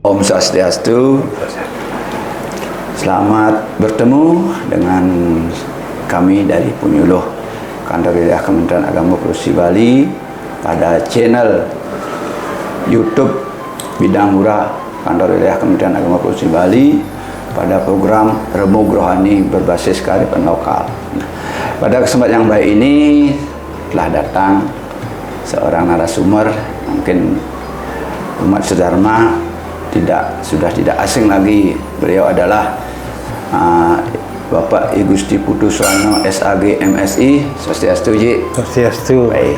Om Swastiastu. Selamat bertemu dengan kami dari Penyuluh Kantor Wilayah Kementerian Agama Provinsi Bali pada channel YouTube Bidang Murah Kantor Wilayah Kementerian Agama Provinsi Bali pada program Remuk Rohani berbasis kearifan lokal. Pada kesempatan yang baik ini telah datang seorang narasumber, mungkin umat sedharma sudah tidak asing lagi. Beliau adalah Bapak I Gusti Putu Suwarno SAG MSI. Swastiastu Ji. Swastiastu. Baik.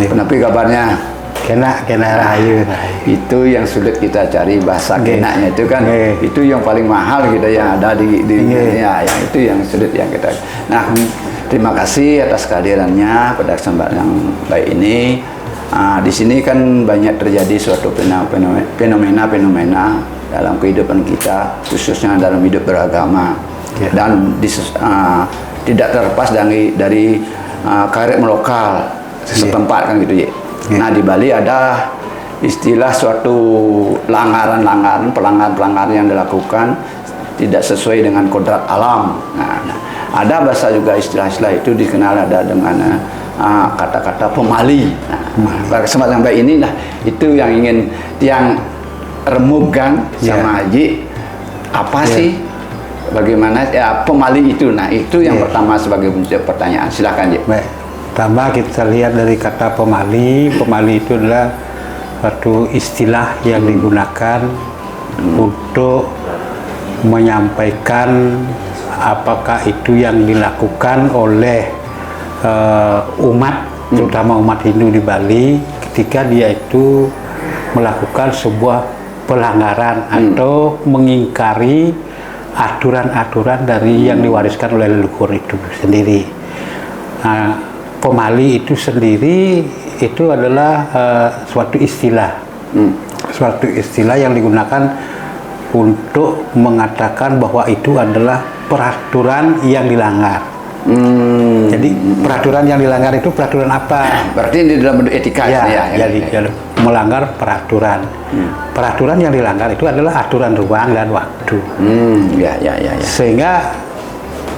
Kenapa kabarnya? Kena rahayu. Itu yang sulit kita cari bahasa kenaknya itu kan. Itu yang paling mahal kita yang ada di dunia. Yang itu yang sulit yang kita. Nah, terima kasih atas kehadirannya pada kesempatan yang baik ini. Di sini kan banyak terjadi suatu fenomena dalam kehidupan kita, khususnya dalam hidup beragama, dan tidak terlepas dari kearifan lokal setempat kan gitu ya. Nah, di Bali ada istilah suatu pelanggaran yang dilakukan tidak sesuai dengan kodrat alam. Nah, ada bahasa juga istilah-istilah itu dikenal ada dengan kata-kata pemali. Nah, pada kesempatan sampai ini lah itu yang ingin yang remukkan sama Haji. Apa sih? Bagaimana pemali itu? Nah, itu yang pertama sebagai pertanyaan. Silakan, Ji. Baik. Pertama kita lihat dari kata pemali. Pemali itu adalah suatu istilah yang digunakan untuk menyampaikan apakah itu yang dilakukan oleh umat, terutama umat Hindu di Bali, ketika dia itu melakukan sebuah pelanggaran atau mengingkari aturan-aturan dari yang diwariskan oleh leluhur itu sendiri. Nah, pemali itu sendiri itu adalah suatu istilah, suatu istilah yang digunakan untuk mengatakan bahwa itu adalah peraturan yang dilanggar. Jadi peraturan yang dilanggar itu peraturan apa? Berarti di dalam bentuk etika ya. Jadi melanggar peraturan. Peraturan yang dilanggar itu adalah aturan ruang dan waktu. Ya. Sehingga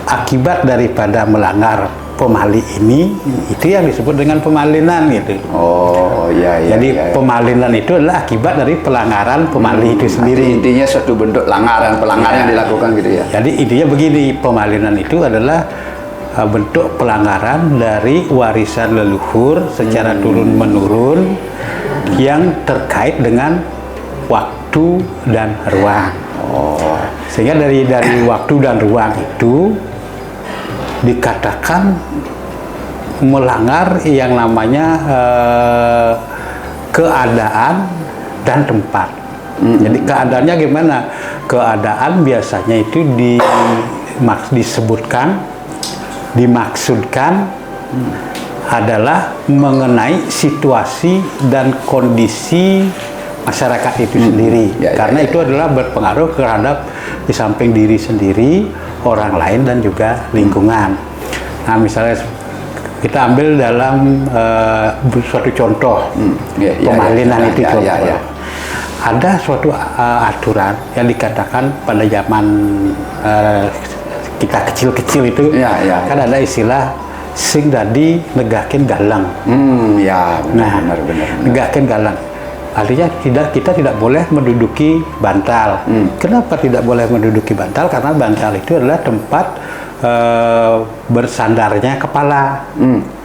akibat daripada melanggar pemali ini itu yang disebut dengan pemalinan gitu. Oh ya. Jadi pemalinan itu adalah akibat dari pelanggaran pemali itu sendiri. Intinya suatu bentuk pelanggaran yang dilakukan gitu ya. Jadi intinya begini, pemalinan itu adalah bentuk pelanggaran dari warisan leluhur secara turun menurun yang terkait dengan waktu dan ruang. Sehingga dari waktu dan ruang itu dikatakan melanggar yang namanya keadaan dan tempat. Jadi keadaannya gimana? Keadaan biasanya itu dimaksudkan adalah mengenai situasi dan kondisi masyarakat itu sendiri. Karena itu adalah berpengaruh terhadap di samping diri sendiri, orang lain dan juga lingkungan. Nah, misalnya kita ambil dalam suatu contoh pemalinan itu contoh. Ada suatu aturan yang dikatakan pada zaman kita kecil-kecil itu kan ada istilah sing dadi negakin galang. Benar. Negakin galang. Artinya kita tidak boleh menduduki bantal. Kenapa tidak boleh menduduki bantal? Karena bantal itu adalah tempat bersandarnya kepala.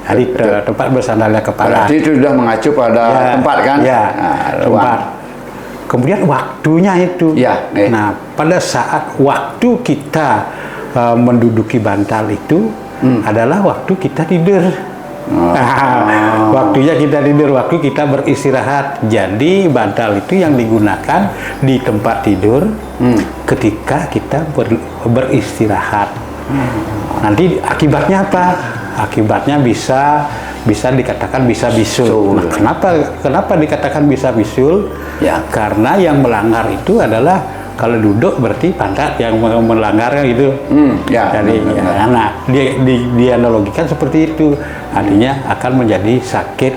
Jadi tempat bersandarnya kepala. Berarti itu sudah mengacu pada tempat kan? Tempat. Kemudian waktunya itu. Nah, pada saat waktu kita menduduki bantal itu adalah waktu kita tidur. Waktunya kita tidur, waktu kita beristirahat. Jadi bantal itu yang digunakan di tempat tidur ketika kita beristirahat. Nanti akibatnya apa? Akibatnya bisa dikatakan bisa bisul. Nah, kenapa dikatakan bisa bisul? Karena yang melanggar itu adalah kalau duduk berarti pantat yang melanggarnya gitu. Jadi dianalogikan seperti itu. Artinya akan menjadi sakit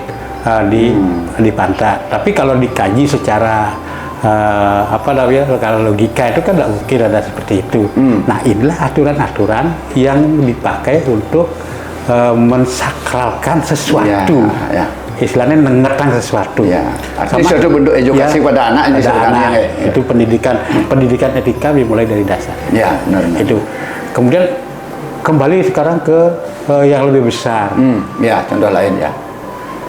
di pantat. Tapi kalau dikaji secara apa namanya, kalau logika itu kan tidak mungkin ada seperti itu. Nah, inilah aturan-aturan yang dipakai untuk mensakralkan sesuatu. Ya. Istilahnya mengetang sesuatu. Ya. Artinya suatu bentuk edukasi pada anak ini sebenarnya. Itu pendidikan etika dimulai dari dasar. Ya, benar. Itu. Kemudian kembali sekarang ke yang lebih besar. Ya, contoh lain ya.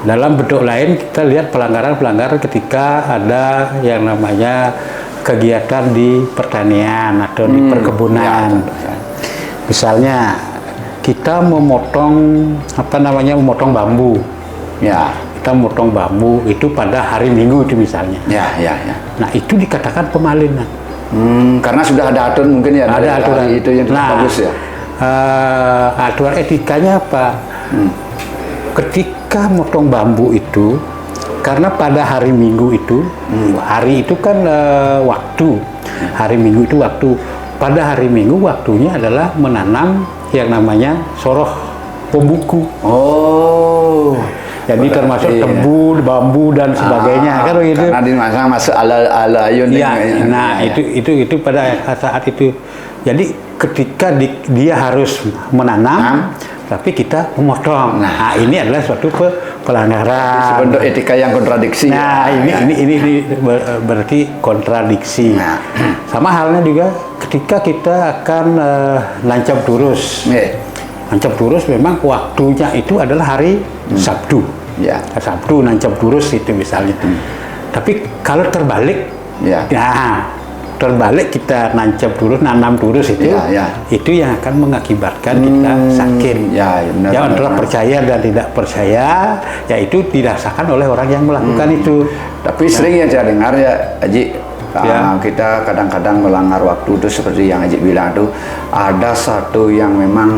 Dalam bentuk lain kita lihat pelanggaran-pelanggaran ketika ada yang namanya kegiatan di pertanian atau di perkebunan. Ya, misalnya kita memotong memotong bambu. Ya. Kita memotong bambu itu pada hari Minggu itu misalnya. Ya. Nah, itu dikatakan pemalinan. Karena sudah ada aturan mungkin ya. Ada aturan itu yang bagus ya. Aturan etikanya apa? Ketika motong bambu itu, karena pada hari Minggu itu, hari itu kan waktu, hari Minggu itu waktu. Pada hari Minggu waktunya adalah menanam yang namanya soroh pembuku. Oh. Jadi termasuk tebu, bambu dan sebagainya kan begitu. Karena dimasang masuk ala ayun. Ya, nah ya. Itu pada saat itu. Jadi ketika dia harus menanam, tapi kita memotong. Nah, ini adalah suatu pelanggaran. Bentuk etika yang kontradiksi. Nah, ini berarti kontradiksi. Nah. Sama halnya juga ketika kita akan lancap turus. Nancap turus memang waktunya itu adalah hari Sabtu. Ya. Sabtu nancap turus itu misalnya. Tapi kalau terbalik, terbalik kita nancap turus, nanam turus itu, itu yang akan mengakibatkan kita sakit. Benar, antara percaya dan tidak percaya, yaitu dirasakan oleh orang yang melakukan itu. Tapi sering yang saya dengar ya, Haji, kita kadang-kadang melanggar waktu itu seperti yang Haji bilang itu, ada satu yang memang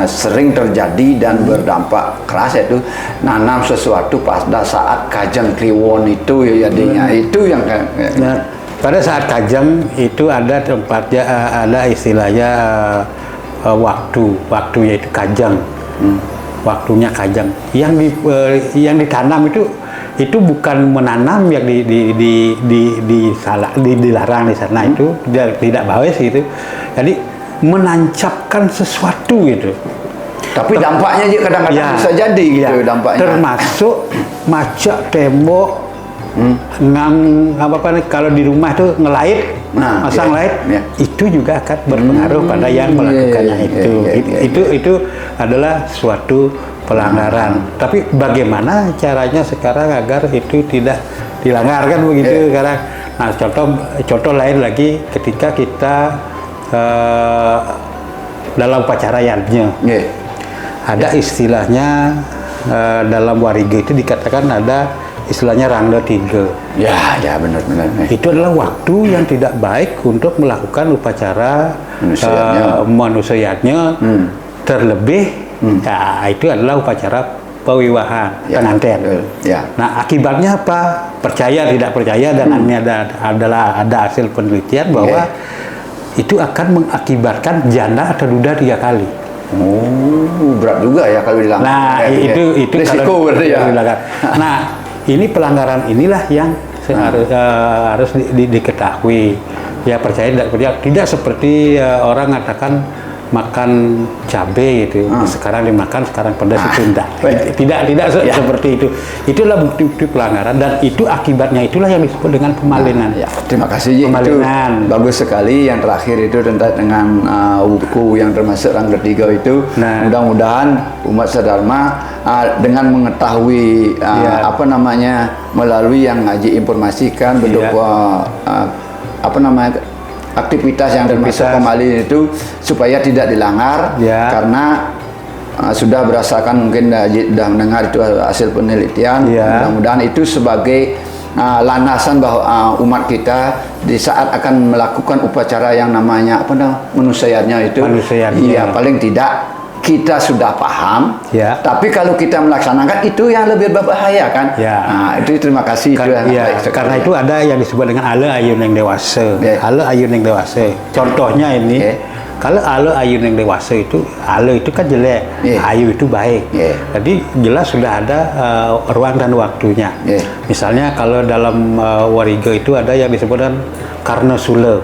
sering terjadi dan berdampak keras, yaitu nanam sesuatu pada saat Kajang Kliwon itu ya jadinya itu yang pada saat Kajang itu ada tempatnya, ada istilahnya waktunya itu Kajang, waktunya Kajang. Yang ditanam itu bukan menanam yang dilarang di sana, itu tidak bawes gitu. Jadi menancapkan sesuatu gitu. Tapi dampaknya juga kadang-kadang bisa jadi gitu dampaknya. Termasuk macak tembok, kalau di rumah tuh ngelait, masang light, itu juga akan berpengaruh pada yang melakukannya itu adalah suatu pelanggaran. Tapi bagaimana caranya sekarang agar itu tidak dilanggar kan begitu sekarang. Nah, contoh lain lagi ketika kita dalam upacara yajna. Ada istilahnya dalam warige itu dikatakan ada istilahnya rangda 3. Ya benar-benar. Itu adalah waktu yang tidak baik untuk melakukan upacara manusianya, terlebih itu adalah upacara pewiwahan pengantin. Nah, akibatnya apa? Percaya tidak percaya, dan ini ada hasil penelitian bahwa itu akan mengakibatkan janda atau duda 3 kali. Berat juga ya kalau dilanggar. Nah, itu risiko berarti ya. Nah, ini pelanggaran inilah yang harus diketahui. Ya, percaya tidak percaya, tidak seperti orang mengatakan makan cabai gitu, sekarang dimakan, sekarang pedas, itu tidak seperti itu. Itulah bukti-bukti pelanggaran, dan itu akibatnya itulah yang disebut dengan pemalinan. Terima kasih, pemalinan. Itu bagus sekali. Yang terakhir itu tentang dengan wuku yang termasuk rangda 3 itu. Mudah-mudahan umat Sadharma dengan mengetahui melalui yang Haji informasikan bentuk aktivitas yang termasuk pemalinan itu supaya tidak dilanggar, karena sudah berdasarkan, mungkin sudah mendengar itu hasil penelitian. Mudah-mudahan itu sebagai landasan bahwa umat kita di saat akan melakukan upacara yang namanya manusianya itu, paling tidak kita sudah paham, tapi kalau kita melaksanakan itu yang lebih berbahaya kan. Nah, itu terima kasih. Karena itu ada yang disebut dengan ala ayun yang dewasa. Ala ayun yang dewasa. Contohnya ini, Kalau ale ayu yang dewasa itu, ale itu kan jelek, ayu itu baik. Jadi jelas sudah ada ruang dan waktunya. Misalnya kalau dalam wariga itu ada yang disebutkan karena sule.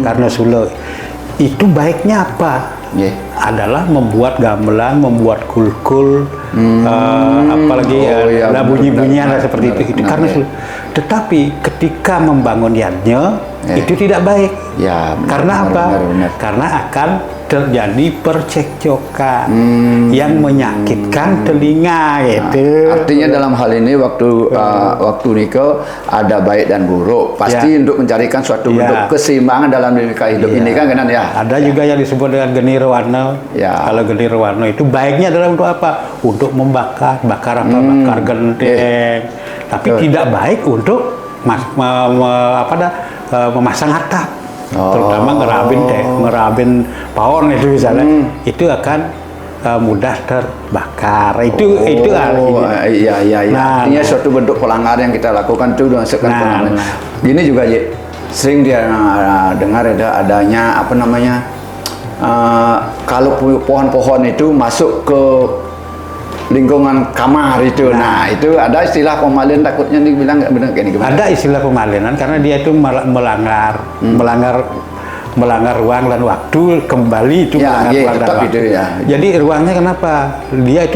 Karena sule itu baiknya apa? Adalah membuat gamelan, membuat kul-kul, apalagi bunyi-bunyian seperti itu. Itu karena tetapi ketika membangun yadnya itu tidak baik. Karena apa? Karena akan terjadi percekcokan yang menyakitkan telinga gitu. Artinya dalam hal ini waktu nikah ada baik dan buruk. Pasti untuk mencarikan suatu bentuk keseimbangan dalam nikah hidup ini kan ya. Ada juga yang disebut dengan geni rewarna. Kalau geni rewarna itu baiknya dalam untuk apa? Untuk bakar bakar genteng. Tapi tidak baik untuk memasang atap. Terutama ngerabin pohon itu misalnya, itu akan mudah terbakar. Itu iya. Artinya suatu bentuk pelanggaran yang kita lakukan itu dimasukkan pengaman. Gini juga sering dia dengar adanya kalau pohon-pohon itu masuk ke lingkungan kamar itu. Nah, itu ada istilah pemalian, takutnya dibilang nggak benar kayak gimana? Ada istilah pemalian karena dia itu melanggar ruang dan waktu, kembali itu melanggar ruang dan waktu. Jadi ruangnya kenapa? Dia itu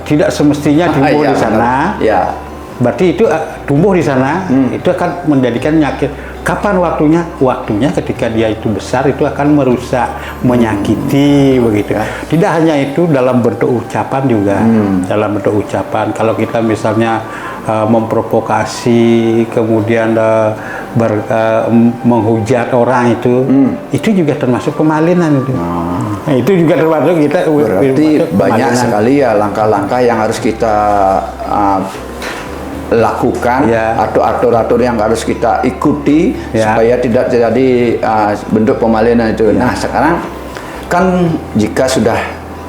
tidak semestinya tumbuh di sana. Berarti itu tumbuh di sana, itu akan menjadikan nyakit. Kapan waktunya? Waktunya ketika dia itu besar, itu akan merusak, menyakiti begitu. Tidak hanya itu, dalam bentuk ucapan juga. Dalam bentuk ucapan, kalau kita misalnya memprovokasi, kemudian menghujat orang itu juga termasuk pemalinan itu. Nah, itu juga termasuk kita. Berarti banyak sekali ya langkah-langkah yang harus kita lakukan atau atur-atur yang harus kita ikuti supaya tidak terjadi bentuk pemalinan itu. Nah, sekarang kan jika sudah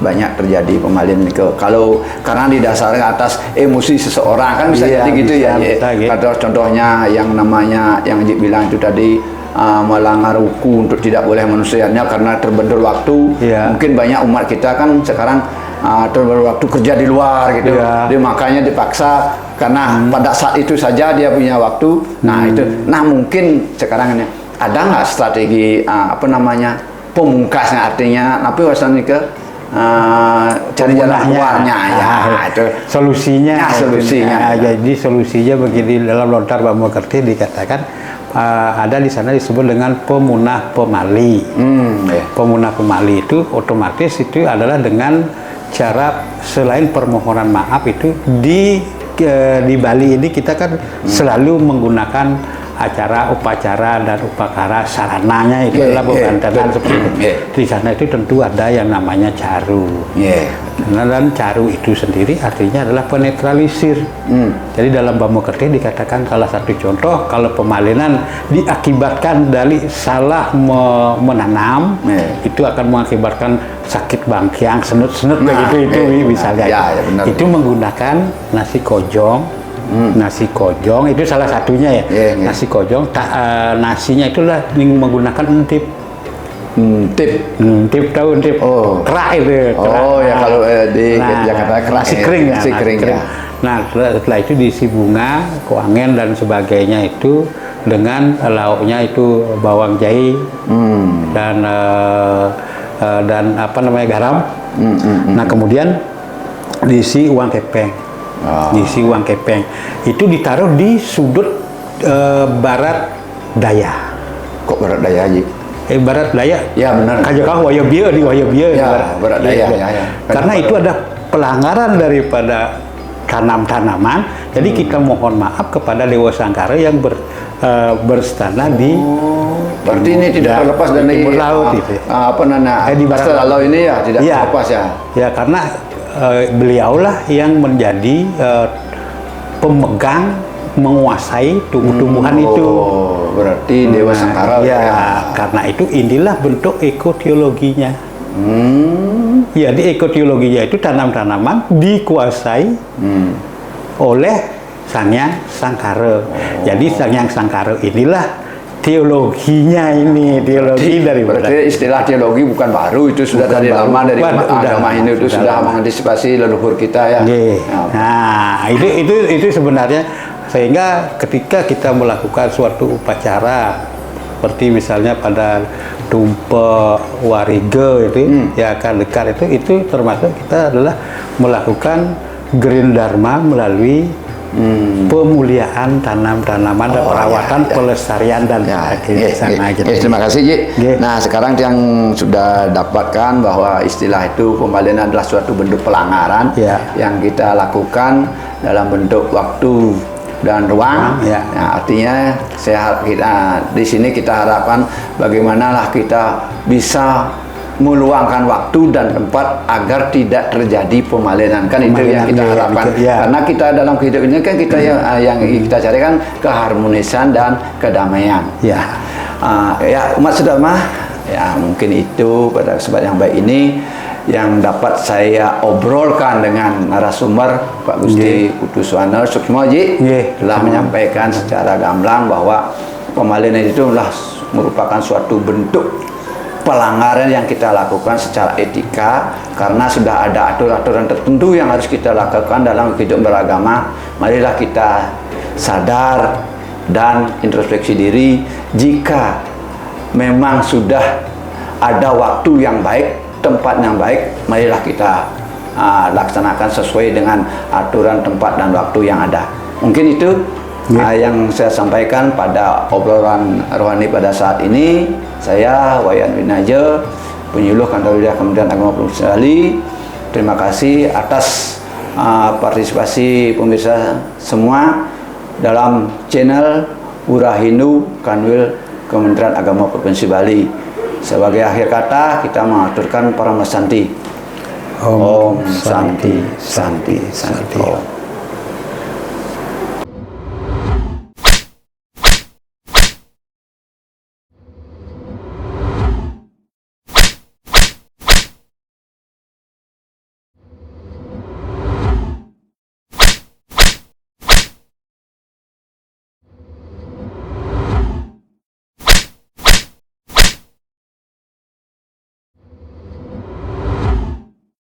banyak terjadi pemalinan itu, kalau karena didasarkan atas emosi seseorang kan bisa jadi gitu ya. Atau contohnya yang namanya yang bilang itu tadi melanggar hukum untuk tidak boleh manusianya karena terbentur waktu. Mungkin banyak umat kita kan sekarang terbentur waktu kerja di luar gitu. Dia makanya dipaksa karena pada saat itu saja dia punya waktu. Nah mungkin sekarang ini ada nggak strategi pemungkasnya, artinya tapi wasannya ke cari jalan keluarnya itu solusinya. Jadi solusinya begini, dalam lontar Bamo Kerti dikatakan ada di sana disebut dengan pemunah pemali. Pemunah pemali itu otomatis itu adalah dengan cara selain permohonan maaf itu di Bali ini kita kan selalu menggunakan upacara dan upakara sarananya itu adalah pembantanan seperti itu. Di sana itu tentu ada yang namanya caru. Dan caru itu sendiri artinya adalah penetralisir. Jadi dalam Bamo Kerti dikatakan salah satu contoh kalau pemalinan diakibatkan dari salah menanam, itu akan mengakibatkan sakit bangkiang, senut-senut begitu misalnya. Itu menggunakan nasi kojong. Nasi kojong itu salah satunya ya. Nasi kojong nasinya itulah menggunakan entip. Entip tahu entip? Kerak itu. Kalau di Jakarta kerak. Nasi kering. Nah, setelah itu diisi bunga, kewangen dan sebagainya itu dengan lauknya itu bawang jahe dan garam. Nah, kemudian diisi uang kepeng. Diisi uang kepeng itu ditaruh di sudut barat daya. Kok barat daya aja? Barat daya. Ya benar. Kajakah waya bieu di waya bieu. Barat daya. Karena itu ada pelanggaran daripada tanaman. Jadi kita mohon maaf kepada Dewa Sangkara yang berstana di. Berarti ini tidak terlepas dari laut itu. Di barat laut ini ya tidak terlepas ya. Ya karena beliaulah yang menjadi pemegang, menguasai tumbuh-tumbuhan itu. Berarti Dewa Sangkara. Karena itu inilah bentuk ekoteologinya. Jadi ekoteologinya itu tanam-tanaman dikuasai oleh Sang Hyang Sangkara. Jadi Sang Hyang Sangkara inilah teologinya ini, teologi dari Berarti istilah teologi bukan baru, itu sudah Bukan dari baru. lama dari Udah, agama Hindu itu sudah mengantisipasi leluhur kita ya. Nggih. Ya. Nah, itu sebenarnya sehingga ketika kita melakukan suatu upacara seperti misalnya pada tumpeng warige itu ya akan dekat itu termasuk kita adalah melakukan Green Dharma melalui pemuliaan tanam-tanaman dan perawatan pelestarian dan sana gitu. Terima kasih Ji. Nggih. Nah sekarang yang sudah dapatkan bahwa istilah itu pembalian adalah suatu bentuk pelanggaran Ya. yang kita lakukan dalam bentuk waktu dan ruang. Ya. Nah, artinya kita di sini kita harapkan bagaimanalah kita bisa meluangkan waktu dan tempat agar tidak terjadi pemalinan, kan itu yang kita harapkan. Ya. Karena kita dalam kehidupan ini kan kita yang kita cari kan keharmonisan dan kedamaian. Ya. Ya umat sedama, ya mungkin itu pada kesempatan yang baik ini yang dapat saya obrolkan dengan narasumber Pak Gusti Putuswana Suksmoji telah menyampaikan secara gamblang bahwa pemalinan itu adalah merupakan suatu bentuk pelanggaran yang kita lakukan secara etika karena sudah ada aturan-aturan tertentu yang harus kita lakukan dalam kehidupan beragama. Marilah kita sadar dan introspeksi diri. Jika memang sudah ada waktu yang baik, tempat yang baik, marilah kita laksanakan sesuai dengan aturan tempat dan waktu yang ada. Mungkin itu yang saya sampaikan pada obrolan rohani pada saat ini. Saya Wayan Winaja, penyuluh Kantor Wilayah Kementerian Agama Provinsi Bali. Terima kasih atas partisipasi pemirsa semua dalam channel Ura Hindu Kanwil Kementerian Agama Provinsi Bali. Sebagai akhir kata kita mengaturkan Paramasanti. Om Santi Santi Santi.